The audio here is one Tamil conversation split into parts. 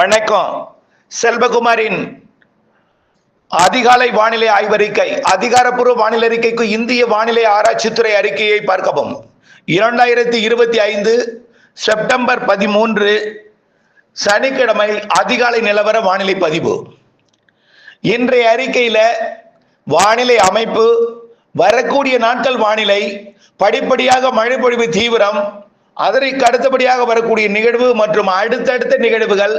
வணக்கம். செல்வகுமாரின் அதிகாலை வானிலை ஆய்வறிக்கை. அதிகாரப்பூர்வ வானிலை அறிக்கைக்கு இந்திய வானிலை ஆராய்ச்சித்துறை அறிக்கையை பார்க்கவும். 2025 செப்டம்பர் 13 சனிக்கிழமை அதிகாலை நிலவர வானிலை பதிவு. இன்றைய அறிக்கையில வானிலை அமைப்பு, வரக்கூடிய நாட்கள் வானிலை, படிப்படியாக மழை பொழிவு தீவிரம், அதற்கு அடுத்தபடியாக வரக்கூடிய நிகழ்வு மற்றும் அடுத்தடுத்த நிகழ்வுகள்,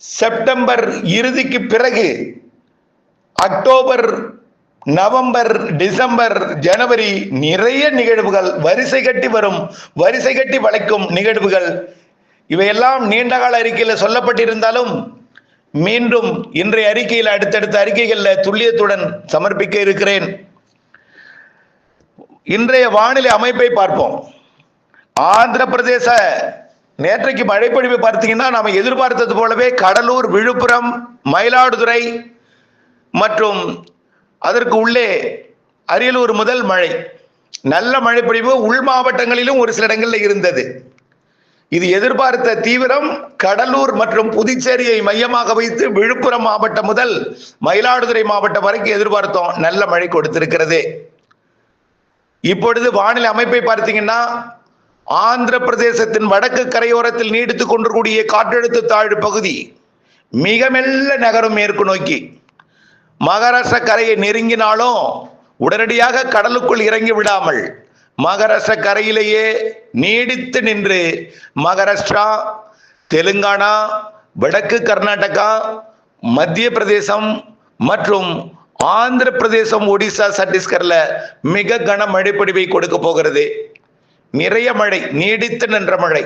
செப்டம்பர் இறுதிக்கு பிறகு அக்டோபர், நவம்பர், டிசம்பர், ஜனவரி நிறைய நிகழ்வுகள், வரிசை கட்டி வரும், வரிசை கட்டி வளைக்கும் நிகழ்வுகள், இவையெல்லாம் நீண்டகால அறிக்கையில் சொல்லப்பட்டிருந்தாலும் மீண்டும் இன்றைய அறிக்கையில் அடுத்தடுத்த அறிக்கைகளில் துல்லியத்துடன் சமர்ப்பிக்க இருக்கிறேன். இன்றைய வானிலை அமைப்பை பார்ப்போம். ஆந்திர பிரதேச நேற்றைக்கு மழைப்பொழிவு பார்த்தீங்கன்னா நாம எதிர்பார்த்தது போலவே கடலூர், விழுப்புரம், மயிலாடுதுறை மற்றும் அதற்கு உள்ளே அரியலூர் முதல் மழை, நல்ல மழைப்பொழிவு உள் மாவட்டங்களிலும் ஒரு சில இடங்களில் இருந்தது. இது எதிர்பார்த்த தீவிரம். கடலூர் மற்றும் புதுச்சேரியை மையமாக வைத்து விழுப்புரம் மாவட்டம் முதல் மயிலாடுதுறை மாவட்டம் வரைக்கும் எதிர்பார்த்தோம். நல்ல மழை கொடுத்திருக்கிறது. இப்பொழுது வானிலை அமைப்பை பார்த்தீங்கன்னா ஆந்திர பிரதேசத்தின் வடக்கு கரையோரத்தில் நீடித்துக் கொண்டிருக்கூடிய காற்றழுத்த தாழ்வு பகுதி மிக மெல்ல நகரும் மேற்கு நோக்கி. மகாராஷ்டிரா கரையை நெருங்கினாலும் உடனடியாக கடலுக்குள் இறங்கி விடாமல் மகாராஷ்டிரா கரையிலேயே நீடித்து நின்று மகாராஷ்டிரா, தெலுங்கானா, வடக்கு கர்நாடகா, மத்திய பிரதேசம் மற்றும் ஆந்திர பிரதேசம், ஒடிசா, சத்தீஸ்கர்ல மிக கன மழைப்பொழிவை கொடுக்க போகிறது. நிறைய மழை, நீடித்து நின்ற மழை.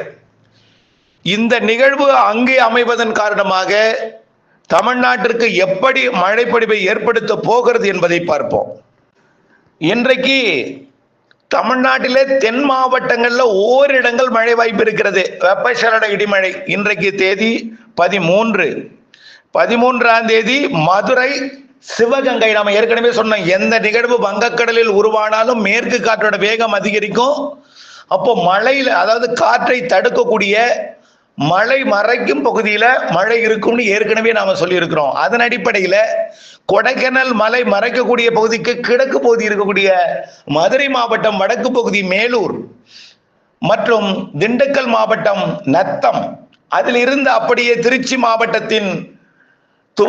இந்த நிகழ்வு அங்கே அமைவதன் காரணமாக தமிழ்நாட்டிற்கு எப்படி மழைப்பொழிவை ஏற்படுத்த போகிறது என்பதை பார்ப்போம். இன்றைக்கு தமிழ்நாட்டிலே தென் மாவட்டங்கள்ல ஓரிடங்கள் மழை வாய்ப்பு இருக்கிறது. வெப்பசலன இடிமழை. இன்றைக்கு தேதி 13ஆம் தேதி மதுரை, சிவகங்கை. நாம ஏற்கனவே சொன்னோம், எந்த நிகழ்வு வங்கக்கடலில் உருவானாலும் மேற்கு காற்றோட வேகம் அதிகரிக்கும். அப்போ மழையில, அதாவது காற்றை தடுக்கக்கூடிய மழை மறைக்கும் பகுதியில மழை இருக்கும்னு ஏற்கனவே நாம சொல்லி இருக்கிறோம். அதன் அடிப்படையில கொடைக்கானல் மலை மறைக்கக்கூடிய பகுதிக்கு கிழக்கு பகுதி இருக்கக்கூடிய மதுரை மாவட்டம், வடக்கு பகுதி மேலூர் மற்றும் திண்டுக்கல் மாவட்டம் நத்தம், அதில் இருந்து அப்படியே திருச்சி மாவட்டத்தின்